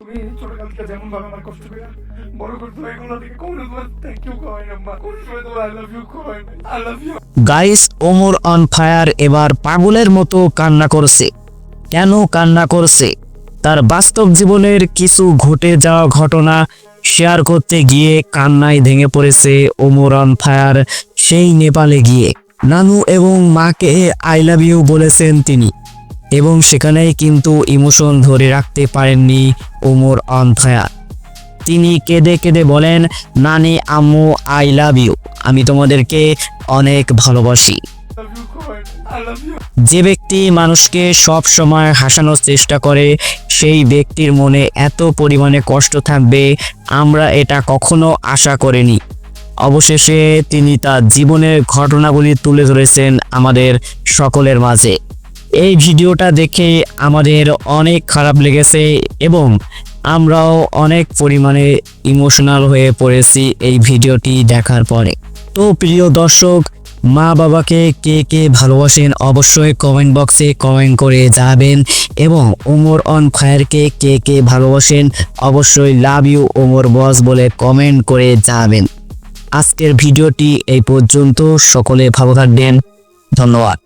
তুমি ছোটকাল থেকে যেমন ভাবে আমার কষ্ট করে বড় করতে হয় এগুলো থেকে কোনো তোমার থ্যাংক ইউ কয় না মা, কোন সময় তোমার আই লাভ ইউ কয় না, I love you. Guys, Omar on fire এবার পাগলের মতো কান্না করছে। কেন কান্না করছে? তার বাস্তব জীবনের কিছু ঘটে যাওয়া ঘটনা শেয়ার করতে গিয়ে কান্নায় ভেঙে পড়েছে ওমর অন ফায়ার। সেই নেপালে গিয়ে নানু এবং মাকে আই লাভ ইউ বলেছেন তিনি, এবং সেখানেই কিন্তু ইমোশন ধরে রাখতে পারেননি ওমর অন ফায়ার। তিনি কেঁদে কেঁদে বলেন, নানি আম্মু আই লাভ ইউ, আমি তোমাদেরকে অনেক ভালোবাসি। লাভ ইউ কয় না, আই লাভ ইউ। যে ব্যক্তি মানুষকে সব সময় হাসানোর চেষ্টা করে সেই ব্যক্তির মনে এত পরিমাণে কষ্ট থাকবে আমরা এটা কখনো আশা করিনি। অবশেষে তিনি তার জীবনের ঘটনাগুলি তুলে ধরেছেন আমাদের সকলের মাঝে। এই ভিডিওটা দেখে আমাদের অনেক খারাপ লেগেছে এবং আমরাও অনেক পরিমাণে ইমোশনাল হয়ে পড়েছি এই ভিডিওটি দেখার পরে। তো প্রিয় দর্শক, মা বাবাকে কে কে ভালোবাসেন অবশ্যই কমেন্ট বক্সে কমেন্ট করে যাবেন, এবং ওমর অন ফায়ারকে কে কে ভালোবাসেন অবশ্যই লাভ ইউ ওমর বস বলে কমেন্ট করে যাবেন। আজকের ভিডিওটি এই পর্যন্ত, সকলে ভালো থাকবেন, ধন্যবাদ।